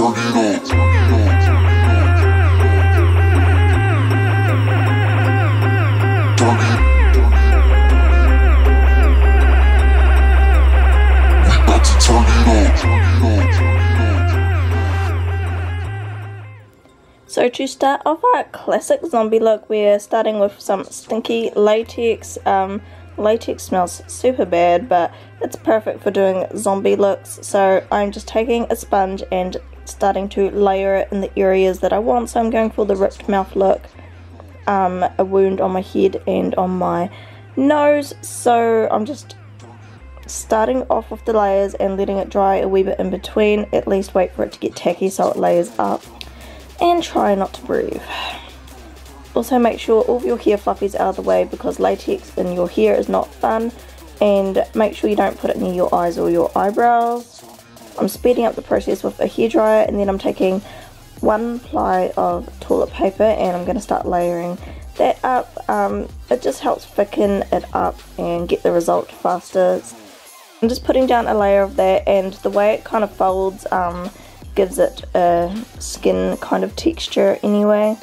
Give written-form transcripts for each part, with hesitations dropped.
So to start off our classic zombie look, we're starting with some stinky latex. Latex smells super bad, but it's perfect for doing zombie looks. So I'm just taking a sponge and starting to layer it in the areas that I want. So I'm going for the ripped mouth look, a wound on my head and on my nose. So I'm just starting off with the layers and letting it dry a wee bit in between. At least wait for it to get tacky so it layers up, and try not to breathe. Also make sure all of your hair fluffies out of the way, because latex in your hair is not fun, and make sure you don't put it near your eyes or your eyebrows. I'm speeding up the process with a hairdryer, and then I'm taking one ply of toilet paper and I'm going to start layering that up. It just helps thicken it up and get the result faster. I'm just putting down a layer of that, and the way it kind of folds gives it a skin kind of texture anyway.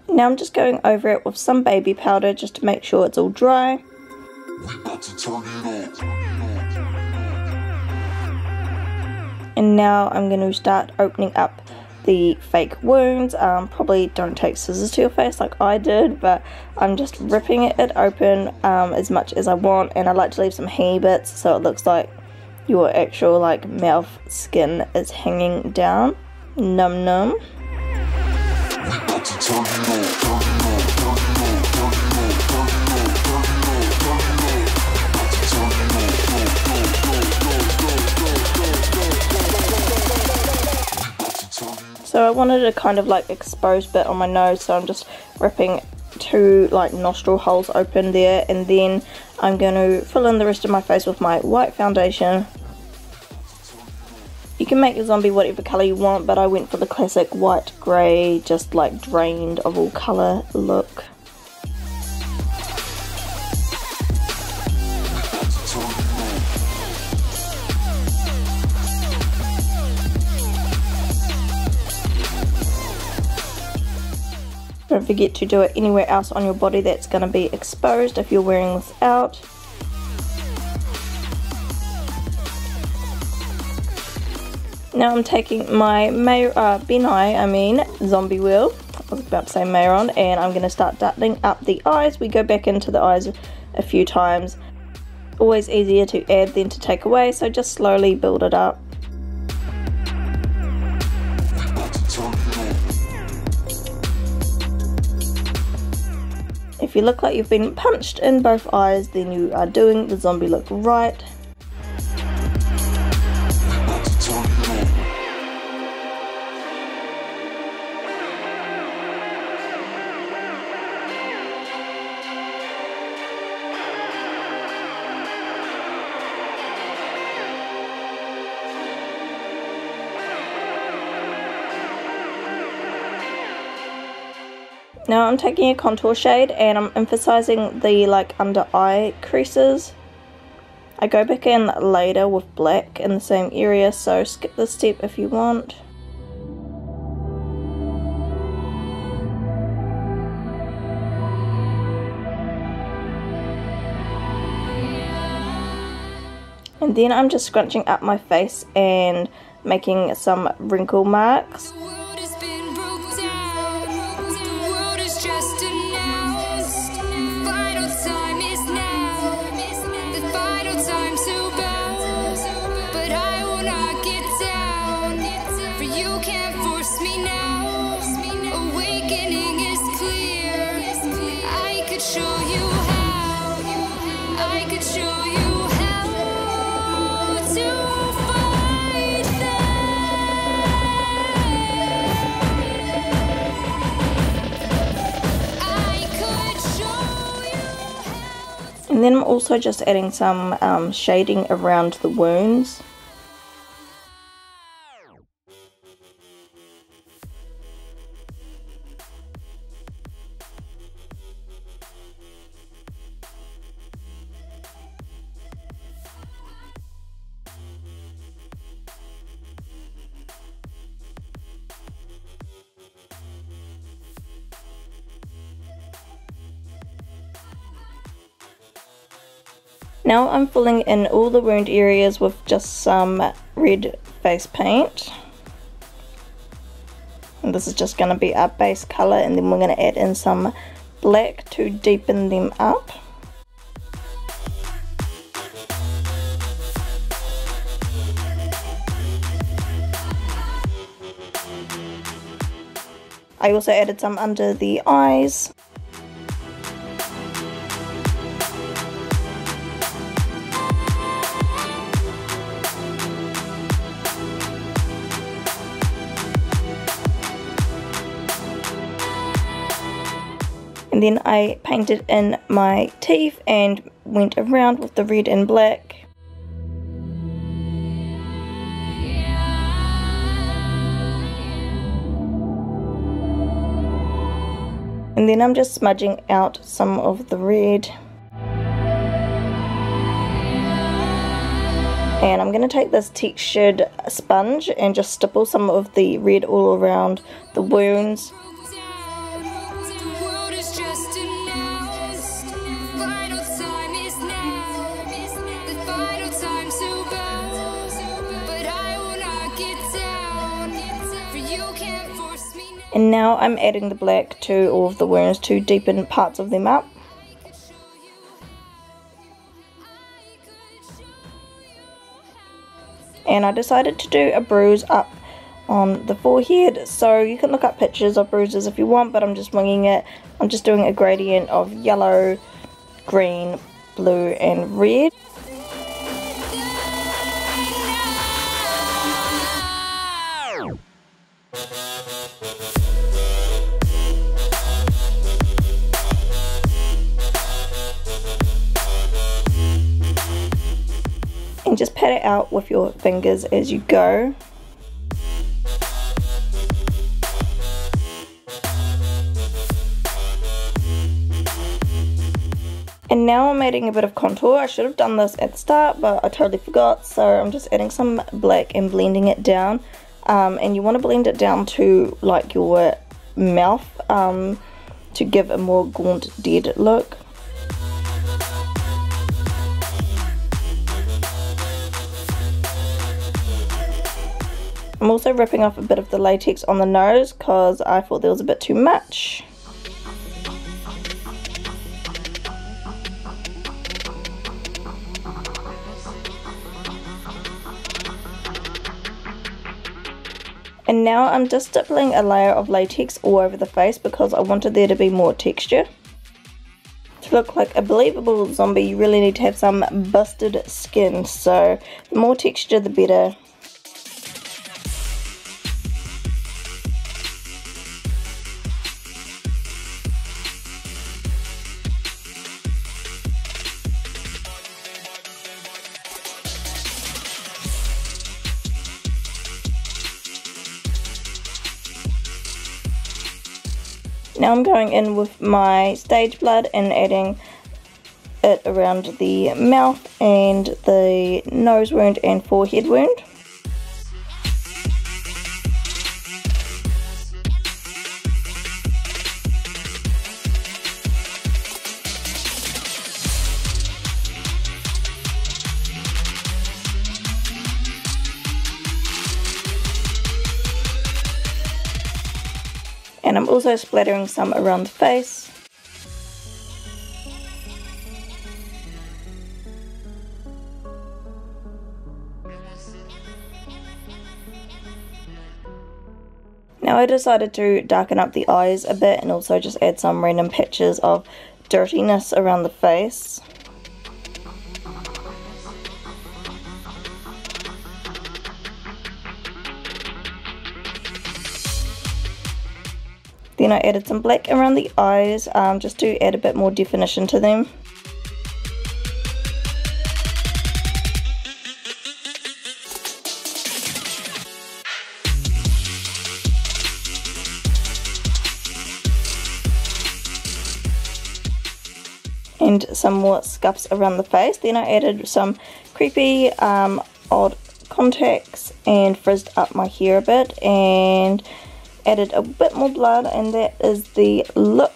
Now I'm just going over it with some baby powder just to make sure it's all dry. And now I'm going to start opening up the fake wounds. Probably don't take scissors to your face like I did, but I'm just ripping it open as much as I want, and I like to leave some hanging bits so it looks like your actual like mouth skin is hanging down. Num num. So I wanted a kind of like exposed bit on my nose, so I'm just ripping 2 like nostril holes open there, and then I'm going to fill in the rest of my face with my white foundation. You can make your zombie whatever colour you want, but I went for the classic white grey, just like drained of all colour look. Don't forget to do it anywhere else on your body that's going to be exposed if you're wearing without. Now I'm taking my zombie wheel, I was about to say Mayron, and I'm going to start dotting up the eyes. We go back into the eyes a few times. Always easier to add than to take away, so just slowly build it up. If you look like you've been punched in both eyes, then you are doing the zombie look right. Now I'm taking a contour shade and I'm emphasizing the like under eye creases. I go back in later with black in the same area, so skip this step if you want. And then I'm just scrunching up my face and making some wrinkle marks. And then I'm also just adding some shading around the wounds. Now I'm filling in all the wound areas with just some red face paint. And this is just going to be our base colour, and then we're going to add in some black to deepen them up. I also added some under the eyes. And then I painted in my teeth and went around with the red and black. And then I'm just smudging out some of the red. And I'm going to take this textured sponge and just stipple some of the red all around the wounds. And now I'm adding the black to all of the wounds to deepen parts of them up. And I decided to do a bruise up on the forehead, so you can look up pictures of bruises if you want, but I'm just winging it. I'm just doing a gradient of yellow, green, blue and red. And just pat it out with your fingers as you go. And now I'm adding a bit of contour. I should have done this at the start, but I totally forgot, so I'm just adding some black and blending it down. And you want to blend it down to like your mouth to give a more gaunt, dead look. I'm also ripping off a bit of the latex on the nose because I thought there was a bit too much. And now I'm just stippling a layer of latex all over the face because I wanted there to be more texture. To look like a believable zombie, you really need to have some busted skin, so the more texture the better. Now I'm going in with my stage blood and adding it around the mouth and the nose wound and forehead wound. And I'm also splattering some around the face. Now I decided to darken up the eyes a bit and also just add some random patches of dirtiness around the face. Then I added some black around the eyes just to add a bit more definition to them. and some more scuffs around the face. Then I added some creepy odd contacts and frizzed up my hair a bit and added a bit more blood, and that is the look.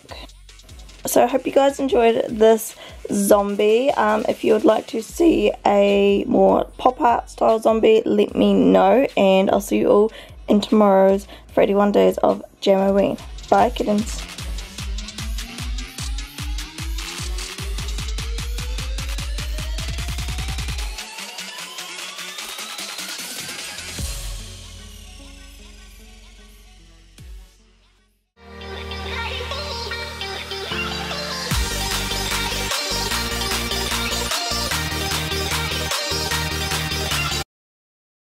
So I hope you guys enjoyed this zombie. If you would like to see a more pop art style zombie, let me know, and I'll see you all in tomorrow's for 81 days of JamSaysMeow. Bye kittens.